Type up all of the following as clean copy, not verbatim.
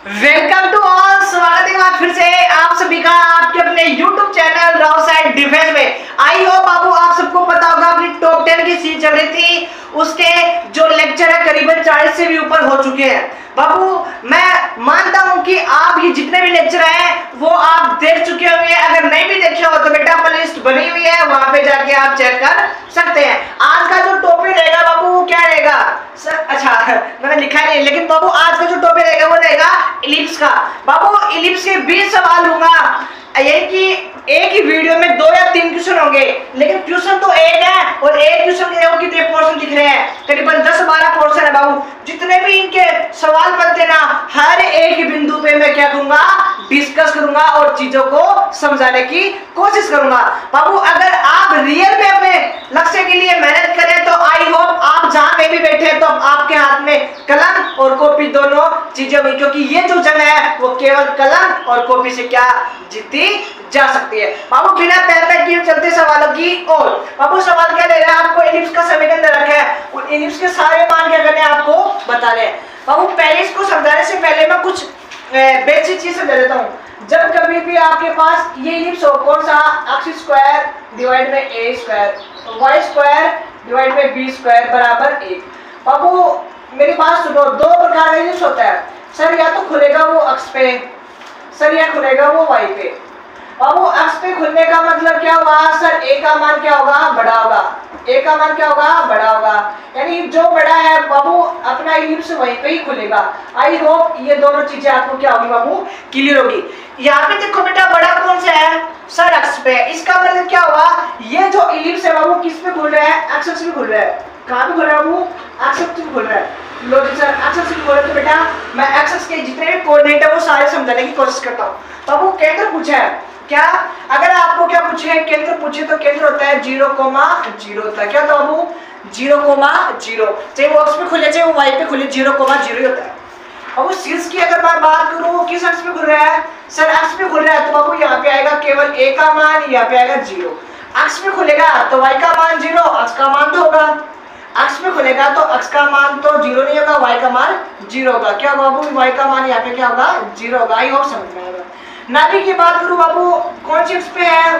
Welcome to all. स्वागत है बात फिर से आप सभी का आपके अपने YouTube channel Rao side defence में। आई होप बाबू आप सबको पता होगा अपनी टॉप 10 की सीरीज चल रही थी, उसके जो लेक्चर है करीबन 40 से भी ऊपर हो चुके हैं। बाबू मैं मानता हूं कि आप ये जितने भी लेक्चर हैं वो आप देख चुके होंगे। अगर नहीं भी देखे हो तो बेटा प्लेलिस्ट बनी हुई है, वहां पे जाके आप चेक कर सकते हैं। आज का जो टॉपिक रहेगा बाबू वो क्या रहेगा सर? अच्छा मैंने लिखा नहीं, लेकिन बाबू आज का जो टॉपिक रहेगा वो रहेगा इलिप्स का। बाबू इलिप्स के 20 सवाल लूंगा, यानी कि एक ही वीडियो में 2 या 3 क्वेश्चन होंगे, लेकिन क्वेश्चन तो एक है और एक क्वेश्चन के कितने पोर्शन दिख रहे हैं? करीबन 10-12 पोर्शन है बाबू। जितने भी इनके सवाल बनते ना, हर एक बिंदु पे मैं क्या करूंगा, डिस्कस करूंगा और चीजों को समझाने की कोशिश करूंगा। बाबू अगर आप रियल में अपने लक्ष्य के लिए मेहनत करें तो आई होप आप जहां कहीं भी बैठे तो आपके हाथ में कलम और कॉपी दोनों चीजें हुई, क्योंकि ये जो जंग है वो केवल कलम और कॉपी से क्या जीती जा सकती है। बाबू बिना पैर किए चलते सवालों की ओर। बाबू सवाल क्या ले रहा है आपको? इलिप्स का समीकरण दे रखा है और इलिप्स के सारे मान क्या करने हैं आपको बता रहे हैं। बाबू पहले इसको समझाने से पहले मैं कुछ बेसिक चीज समझा देता हूँ। जब कभी भी आपके पास ये इलिप्स हो, कौन सा? एक्स स्क्वायर डिवाइड में ए स्क्वायर, वाई स्क्वायर डिवाइड में बी स्क्वायर बराबर 1। बाबू मेरी बात सुनो, 2 प्रकार का इलिप्स होता है सर। या तो खुलेगा वो अक्ष पे सर, या खुलेगा वो वाई पे। बाबू अक्ष पे खुलने का मतलब क्या होगा सर? ए का मान क्या होगा? बड़ा होगा। ए का मान क्या होगा? बड़ा होगा। यानी जो बड़ा है बाबू अपना इलिप्स वहीं पे ही खुलेगा। आई होप ये दोनों चीजें आपको क्या होगी बाबू? क्लियर होगी। यहाँ पे देखो बेटा, बड़ा कौन सा है सर? अक्ष पे। इसका मतलब क्या होगा? ये जो इलिप्स है बाबू किस पे खुल रहा है? एक्स अक्ष पे खुल रहा है। कहाँ पे खुल रहा है बाबू? एक्स अक्ष पे खुल रहा है। लो जी सर, एक्स अक्ष पे खुल रहा है तो बेटा मैं एक्स अक्ष के जितने भी कोऑर्डिनेट है वो सारे समझाने की कोशिश करता हूँ। बाबू केंद्र पूछा है क्या? अगर आपको क्या पूछे, केंद्र पूछे तो केंद्र होता है 0,0 होता है। क्या होता है बाबू? 0,0। चाहे वो अक्ष पे खुले चाहे वो वाई पे खुले, 0,0 ही होता है। बाबू शीर्ष की अगर मैं बात करूं, किस अक्ष पे खुल रहा है सर? अक्ष पे खुल रहा है तो बाबू यहाँ पे आएगा केवल ए का मान, यहाँ पे आएगा 0। अक्ष पे खुलेगा तो वाई का मान 0, अक्ष का मान तो होगा। अक्ष पे खुलेगा तो अक्ष का मान तो 0 नहीं होगा, वाई का मान 0 होगा। क्या बाबू? वाई का मान यहाँ पे क्या होगा? 0 होगा। आई होप समझ में आएगा। नाभि की बात करूं बाबू, कौन सी अक्ष पे है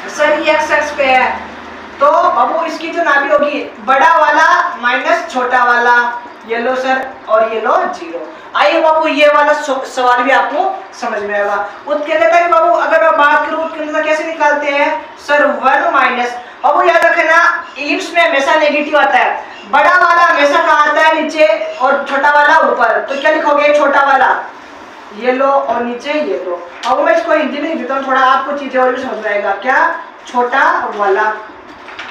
सर? ये एक्स अक्ष पे है। तो बाबू इसकी जो नाभि होगी, बड़ा वाला माइनस छोटा वाला, ये लो सर और ये लो 0। आइए बाबू ये वाला सवाल भी आपको समझ में आएगा। उत्केंद्रता की बाबू अगर मैं बात करूं, उत्केंद्रता कैसे निकालते हैं सर? 1 माइनस। बाबू याद रखना इलिप्स में हमेशा नेगेटिव आता है। बड़ा वाला हमेशा कहाँ आता है? नीचे, और छोटा वाला ऊपर। तो क्या लिखोगे? छोटा वाला ये लो और नीचे ये लो। अब मैं इसको हिंदी में लिख देता हूँ, थोड़ा आपको चीजें और भी समझ आएगा। क्या? छोटा वाला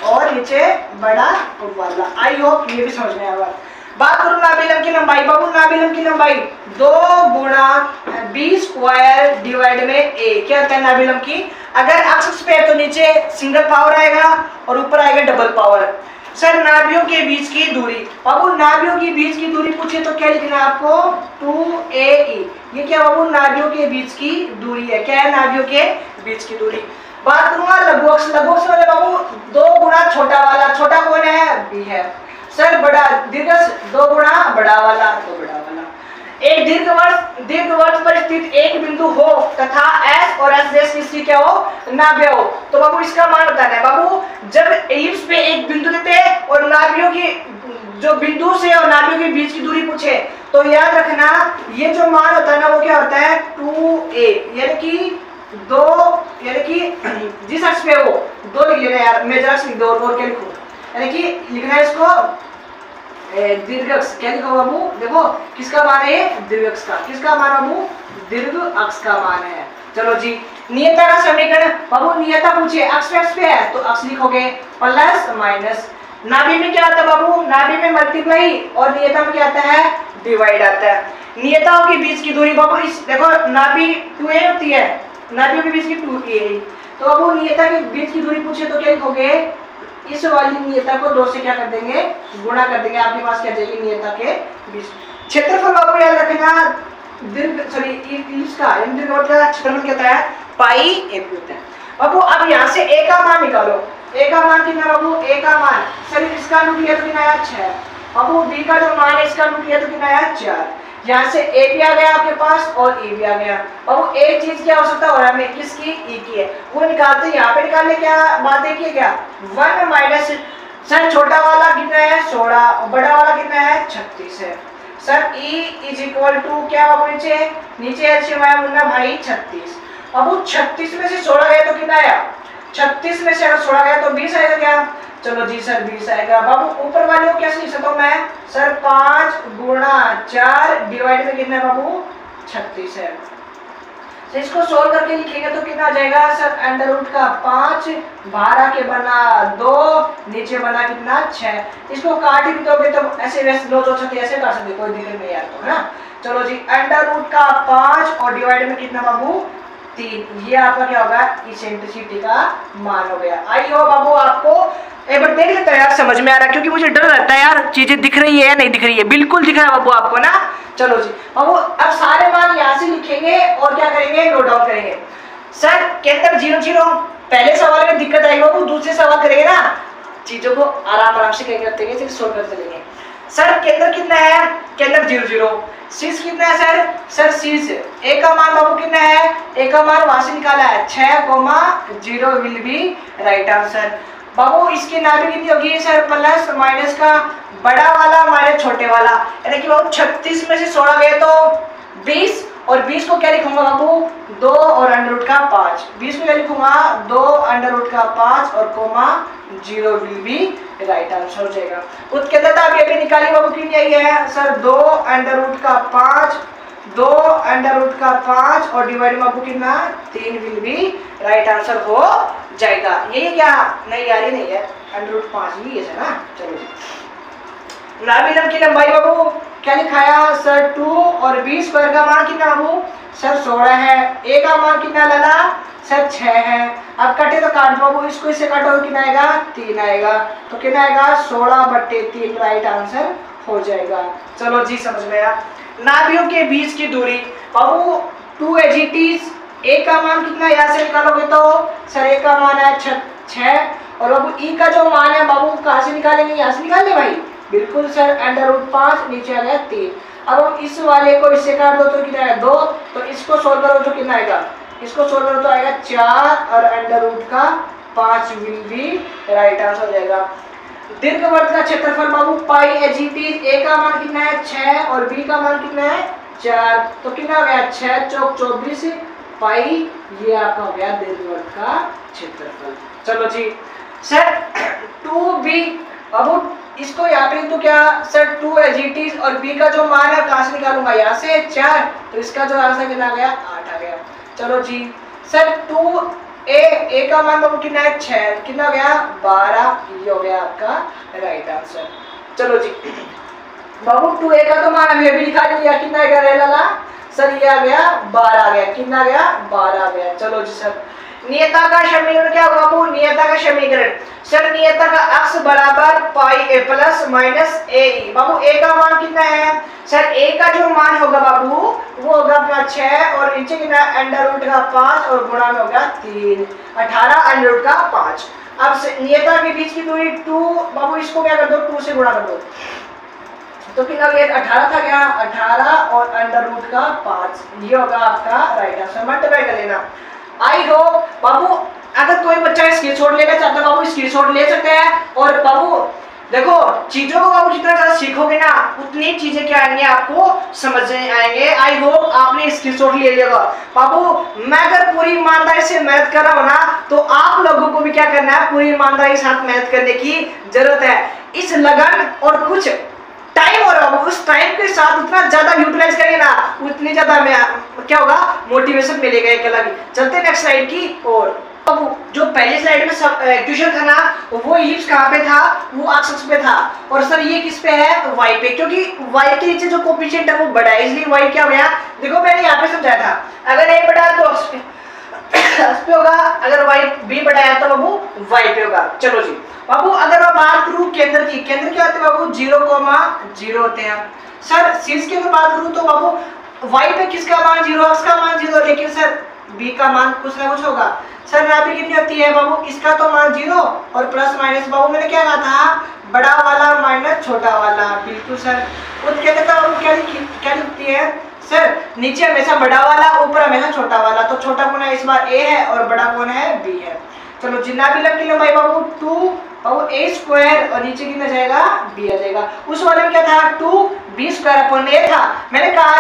और नीचे बड़ा वाला। आई होप ये भी समझ में आएगा। बात करूँ नाभिलंब की लंबाई। बाबू नाभिलंब की लंबाई 2 गुणा बी स्क्वायर डिवाइड में ए। क्या होता है नाभिलंब की? अगर अक्ष पे है तो नीचे सिंगल पावर आएगा और ऊपर आएगा डबल पावर। सर नाभियों के बीच की दूरी। बाबू नाभियों के बीच की दूरी पूछे तो क्या लिखना है आपको? 2AE। ये क्या बाबू? नाभियों के बीच की दूरी है। क्या है? नाभियों के बीच की दूरी। बात करूंगा लघु अक्ष। लघु अक्ष वाले बाबू 2 गुणा छोटा वाला। छोटा कौन है? बी है। सर बड़ा दीर्घ 2 गुणा बड़ा वाला, तो बड़ा वाला। एक दीर्घवृत्त पर स्थित एक बिंदु हो तथा S और S देश किसकी क्या हो? नाभ्य हो। तो बाबू इसका मान बताना है। बाबू जब इलिप्स पे एक बिंदु देते हैं और नाभियों की जो बिंदु से और नाभियों के बीच की दूरी पूछे तो याद रखना ये जो मान होता है ना वो क्या होता है? 2A। यानी कि 2, यानी कि जिस अक्ष पे हो 2 लिख लेना यार, मेजर अक्ष लिख दो और क्या लिखो, यानी कि लिखना है इसको दीर्घ अक्ष। क्या लिखो बाबू? देखो किसका मान है? दीर्घ अक्ष का। किसका मान बाबू? दीर्घ अक्ष का मान है। चलो जी, नियता का समीकरण। बाबू नियता पूछे अक्ष पे है तो अक्ष लिखोगे प्लस माइनस। नाभि में क्या आता है बाबू? नाभि में मल्टीप्लाई और नियता में क्या आता है? डिवाइड आता है। नियताओं के बीच की दूरी बाबू इस देखो नाभि 2A होती है, नाभियों के बीच की 2A। तो बाबू नियता के बीच की दूरी पूछे तो क्या लिखोगे? इस वाली नियता को 2 से क्या कर देंगे? गुणा कर देंगे। आपके पास क्या जाएगी? नियता के बीच क्षेत्रफल। बाबू याद रखना इलिप्स का दीर्घवृत्त का क्षेत्रफल क्या है? पाई A होता है। बाबू अब यहाँ से A का मान निकालो। A का मान कितना बाबू? A का मान सर इसका रूट लिया तो कितना आया? 6। बाबू B का जो मान है इसका रूट लिया तो कितना आया? 4। यहाँ से ए भी आ गया आपके पास और ई भी आ गया। अब एक चीज क्या हो सकता है और हमें किसकी, ई की है, वो निकालते हैं। यहाँ पे निकालने क्या बात है कि क्या 1 माइनस, सर छोटा वाला कितना है 16 और बड़ा वाला कितना है 36 है। Sir E is equal to क्या बाबू नीचे, नीचे एलसीएम आया मुन्ना भाई 36। अब वो 36 में से 16 गया तो कितना आया, 36 में से अगर 16 गया तो 20 आएगा क्या, चलो जी सर 20 आएगा। बाबू ऊपर वाले को कैसे लिख सकता हूँ मैं, सर 5 गुणा 4 डिवाइड में कितना है बाबू 36 है। तो इसको सोल्व करके लिखेंगे तो कितना आ जाएगा सर, अंडर रूट का 5 12 के बना 2 नीचे बना कितना 6। इसको काट भी दोगे तो ऐसे वैसे दो जो छते ऐसे कर सकते, कोई दिक्कत नहीं आता है ना। चलो जी अंडर रूट का 5 और डिवाइड में कितना बाबू 3, ये आपका क्या होगा इसेंट्रिसिटी का मान हो गया। आई हो बाबू आपको एक बार देख लेते हैं यार, समझ में आ रहा है, क्योंकि मुझे डर रहता है यार चीजें दिख रही है या नहीं दिख रही है। बिल्कुल दिख रहा है बाबू आपको ना। चलो जी बाबू अब सारे मान यहाँ से लिखेंगे और क्या करेंगे नोट डाउन करेंगे। सर के अंदर 0 0, पहले सवाल में दिक्कत आएगी बाबू, दूसरे सवाल करेंगे ना चीजों को आराम आराम से क्या करते हैं सोल्व करते चलेंगे। सर के अंदर कितना है, के अंदर 0 0, शीश कितना है सर, सर शीश ए का मान बाबू कितना है, ए का मान वहां से निकाला है 6,0 विल बी राइट आंसर। बाबू इसकी नाभि कितनी होगी सर, प्लस माइनस का बड़ा वाला माइनस छोटे वाला, यानी कि बाबू 36 में से 16 गए तो 20 और 20 को क्या लिखूंगा बाबू 2 और अंडर रूट का 5, 20 को क्या लिखूंगा 2 अंडर रूट का 5 और comma 0 will be right answer हो जाएगा। उसके अंदर आप ये भी निकालिए बाबू कितनी आई है सर 2 अंडर रूट का 5, 2 अंडर रूट का 5 और डिवाइड में आपको कितना 3 विल बी राइट आंसर हो जाएगा। यही क्या नहीं यार, ये नहीं है अंडर रूट 5 ही है ना। चलो जी नाभि की लंबाई बाबू क्या लिखाया सर 2 और 20 स्क्वायर का मान कितना बाबू सर 16 है, ए का मान कितना लाला सर 6 है। अब कटे तो काट बाबू, इसको इससे काटो कितना आएगा 3 आएगा, तो कितना आएगा 16/3 राइट आंसर हो जाएगा। चलो जी समझ में आया। नाभियों के बीच की दूरी बाबू 2 एजीटीज, ए का मान कितना यहाँ से निकालोगे तो सर ए का मान है 6 और बाबू ई का जो मान है बाबू कहाँ से निकालेंगे, यहाँ से निकाल ले भाई, बिल्कुल सर अंडर रूट 5 नीचे आ गया 3। अब हम इस वाले को इससे काट दो तो कितना आएगा 2, तो इसको सोल्व करो तो कितना आएगा, इसको सोल्व करो तो आएगा 4 और अंडर रूट का 5 विल बी राइट आंसर हो जाएगा। दीर्घवृत्त का क्षेत्रफल बाबू पाई एजीटीज, ए का मान कितना है 6 और बी का मान कितना है 4, तो कितना हो गया 6 चौक 24 पाई, ये आपका हो गया दीर्घवृत्त का क्षेत्रफल। चलो जी सर 2b, अब इसको यहाँ पे तो क्या सर 2 एजीटीज और b का जो मान है कहाँ से निकालूंगा, यहाँ से 4, तो इसका जो आंसर कितना आ गया 8 आ गया। चलो जी सर 2a का मान बाबू कितना है 6, कितना हो गया 12, ये हो गया आपका राइट आंसर। चलो जी बाबू 2a का तो मान अभी अभी लिखा दिया, कितना आ गया लाला सर, ये आ गया 12 आ गया, कितना आ गया 12 आ गया। चलो जी सर नियता का समीकरण क्या होगा बाबू, नियता का समीकरण सर नियता का अक्ष बराबर पाई ए प्लस माइनस ए ई। बाबू ए का मान कितना है सर, ए का जो मान होगा बाबू वो होगा अपना 6 और नीचे कितना अंडर रूट का 5 और गुणा में होगा 3, 18 अंडर रूट का 5। अब नियता के बीच की दूरी 2 बाबू, इसको क्या कर दो 2 से गुणा कर दो तो कितना हो गया 18 था क्या 18 और अंडर रूट का 5, ये होगा आपका राइट आंसर। मल्टीप्लाई कर लेना। आई होप बाबू अगर कोई बच्चा स्क्रीनशॉट लेना चाहता है बाबू स्क्रीनशॉट ले सकते हैं। और बाबू देखो चीजों को बाबू जितना ज्यादा सीखोगे ना उतनी चीजें क्या आएंगे आपको समझ में आएंगे। आई होप आपने स्क्रीनशॉट ले लिया बाबू। मैं अगर पूरी ईमानदारी से मेहनत कर रहा हूँ ना तो आप लोगों को भी क्या करना है, पूरी ईमानदारी के साथ मेहनत करने की जरूरत है। इस लगन और कुछ टाइम हो रहा होगा उस टाइम के साथ उतना ज्यादा यूटिलाइज करेंगे ना उतनी ज्यादा क्या होगा मोटिवेशन मिलेगा एक अलग। चलते हैं नेक्स्ट स्लाइड की ओर। जो पहले स्लाइड में क्वेश्चन था ना वो इलिप्स कहाँ पे था, वो एक्स पे था और सर ये किस पे है y पे, क्योंकि y के नीचे जो कोफिशिएंट है वो बड़ा है इसलिए y क्या हो गया। देखो मैंने यहाँ पे समझाया था अगर a बड़ा तो x पे होगा, अगर y b बड़ा है तो बाबू y पे होगा। चलो जी बाबू अगर मैं बात करूं केंद्र की, केंद्र क्या होते हैं बाबू 0,0 होते हैं। सर शीर्ष की अगर बात करूं तो बाबू y पे किसका मान 0, x का मान 0, लेकिन सर b का मान कुछ ना कुछ होगा। सर नाभि कितनी होती है बाबू, इसका तो मान 0 और प्लस माइनस बाबू मैंने क्या कहा था बड़ा वाला माइनस छोटा वाला, बिल्कुल सर। उसके अंदर हम क्या लिखती है सर, नीचे हमेशा बड़ा वाला, ऊपर हमेशा छोटा वाला। तो छोटा कौन है इस बार ए है और बड़ा कौन है बी है। चलो जितना भी लंब की लंबाई बाबू 2 और a स्क्वायर और नीचे कितना जाएगा b आ जाएगा। उस वाले में क्या था 2b स्क्वायर अपॉन a था। मैंने कहा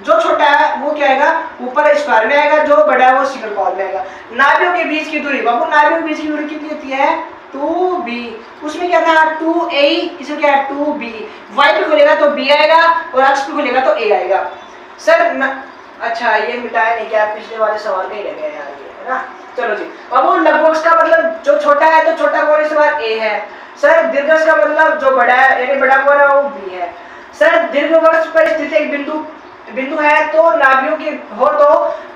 जो छोटा है वो क्या आएगा ऊपर स्क्वायर में आएगा, जो बड़ा है वो सिंगल कॉल में आएगा। नाभियों के बीच की दूरी बाबू, नाभियों के बीच की दूरी कितनी होती है 2b। उसमें क्या था 2a, इसमें क्या है 2b। y पे खुलेगा तो b आएगा और x पे खुलेगा तो a आएगा सर। अच्छा ये मिटाया नहीं क्या, पिछले वाले सवाल में ही रह गया यार ये, है ना। चलो जी, अब वो लंबवक्ष का मतलब जो छोटा है तो छोटा कौन इस बार a है सर। दीर्घवक्ष का मतलब जो बड़ा है यानी बड़ा कौन है वो b है सर। दीर्घवक्ष पर स्थित एक बिंदु है तो नाभियों की हो तो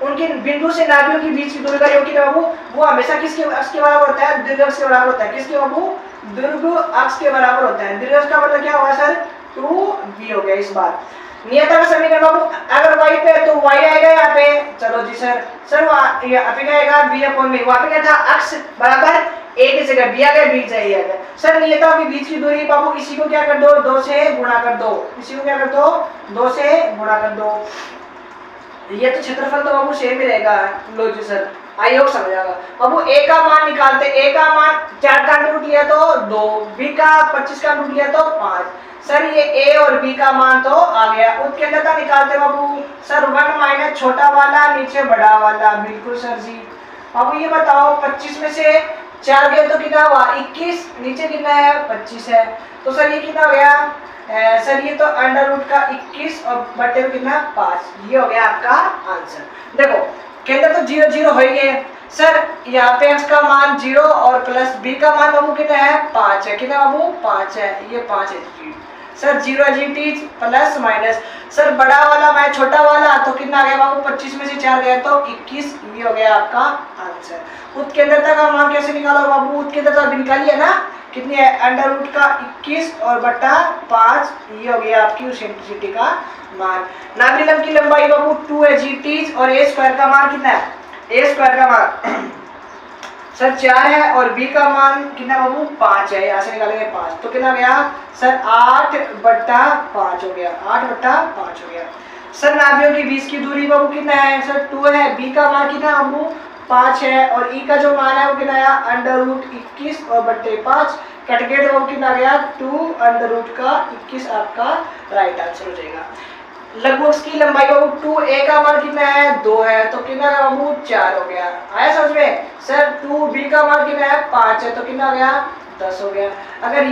उनके बिंदु से नाभियों के बीच की दूरी का योग कितना बाबू, वो हमेशा किसके अक्ष के बराबर होता है, दीर्घ अक्ष के बराबर होता है। किसके बाबू, दीर्घ अक्ष के बराबर होता है। दीर्घ अक्ष का मतलब क्या होगा सर 2b हो गया इस बार। नियता का समीकरण बाबू, अगर y पे तो y आएगा यहाँ पे। चलो जी सर यहाँ पे क्या आएगा b अपॉन b। वहाँ पे क्या था अक्ष बराबर a की जगह b आ गया, b चाहिए आ गया सर। नियता के बीच की दूरी बाबू, इसी को क्या कर दो 2 से गुणा कर दो, इसी को क्या कर दो 2 से गुणा कर दो। ये तो क्षेत्रफल तो बाबू सेम ही रहेगा। लो जी सर आई होप समझ आएगा बाबू। a का मान निकालते, a का मान 4 का रूट लिया तो 2, b का 25 का रूट लिया तो 5 सर। ये a और b का मान तो आ गया। उसके अंदर का निकालते बाबू सर 1 माइनस छोटा वाला नीचे बड़ा वाला, बिल्कुल सर जी। बाबू ये बताओ 25 में से 4 गए तो कितना हुआ 21, नीचे कितना है 25 है तो सर ये कितना हो गया सर, ये तो अंडर रूट का 21 और बटे में कितना 5। ये हो गया आपका आंसर। देखो के अंदर तो 0 0 हो ही गए सर। यहाँ पे x का मान 0 और प्लस b का मान बाबू कितना है 5 है। कितना बाबू 5 है, ये 5 है sir. 0 GT plus minus sir, बड़ा वाला माइनस छोटा वाला तो कितना आ गया बाबू 25 में से 4 गया तो 21। ये हो गया आपका आंसर। उसके अंदर तक का मान कैसे निकालो बाबू, उसके अंदर तक निकालिए ना, कितनी है अंडर रूट का 21 और बटा 5। ये हो गया आपकी जीटी का मान। नाभि लंब की लंबाई बाबू 2 है जीटी और a स्क्वायर का मान कितना है, a स्क्वायर का मान सर 4 है और b का मान कितना बाबू 5 है। यहाँ से निकालेंगे 5 तो कितना गया सर 8 बटा 5 हो गया, 8 बटा 5 हो गया सर। नाभियों के बीच की दूरी बाबू कितना है सर 2 है, b का मान कितना बाबू 5 है और e का जो मान है वो कितना आया अंडर रूट 21 और बटे 5 कट गए तो वो कितना गया 2 अंडर रूट का 21 आपका राइट आंसर हो जाएगा। लंबवक्ष की लंबाई बाबू 2a का मान कितना है 2 है तो कितना है बाबू 4 हो गया। आया समझ में सर। 2b का मान कितना है 5 है तो कितना हो गया 10 हो गया। अगर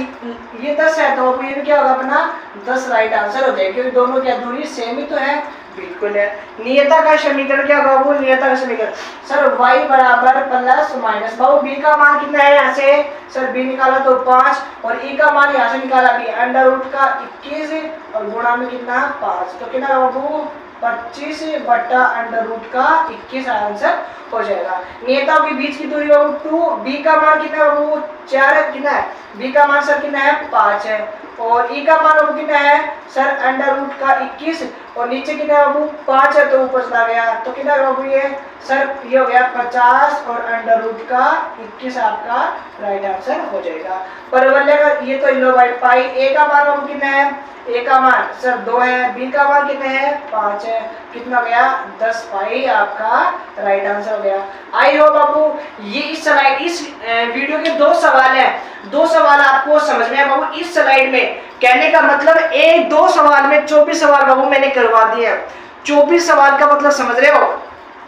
ये 10 है तो ये भी क्या होगा अपना 10 राइट आंसर हो जाएगा, क्योंकि दोनों की दूरी सेम ही तो है, बिल्कुल है। नियता का समीकरण क्या होगा बाबू, नियता का समीकरण सर y बराबर प्लस माइनस बाबू b का मान कितना है यहाँ से सर b निकाला तो 5 और e का मान यहाँ से निकाला b अंडर रूट का 21 और गुणा में कितना 5 तो कितना बाबू 25 बटा अंडर रूट का 21 आंसर हो जाएगा। नियताओं के बीच की दूरी बाबू 2, b का मान कितना बाबू 4 कितना है, b का मान सर कितना है 5 है और e का मान बाबू कितना है सर अंडर रूट का 21 और नीचे कितना बाबू 5 है तो ऊपर चला गया तो कितना बाबू ये सर ये हो गया 50 और अंडर रूट का 21 आपका राइट आंसर हो जाएगा। परवलय का ये तो लो बाई पाई। a का मान बाबू कितना है, a का मान सर 2 है, b का मान कितना है 5 है, कितना हो गया 10 पाई आपका राइट आंसर हो गया। आई हो बाबू ये इस स्लाइड इस वीडियो के 2 सवाल है, 2 सवाल आपको समझ में आया बाबू। इस स्लाइड में कहने का मतलब एक 2 सवाल में 24 सवाल बाबू मैंने करवा दिए हैं। 24 सवाल का मतलब समझ रहे हो,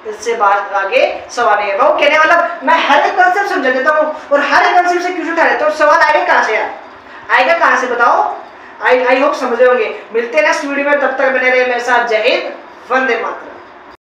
इससे बाद आगे सवाल है बाबू। कहने वाला मैं हर एक कॉन्सेप्ट समझा देता हूँ और हर एक कॉन्सेप्ट से क्वेश्चन उठा लेता हूँ। सवाल आएगा कहाँ से यार, आएगा कहाँ से बताओ। आई होप समझ रहे होंगे। मिलते हैं नेक्स्ट वीडियो में, तब तक बने रहे मेरे साथ। जय हिंद, वंदे मातरम।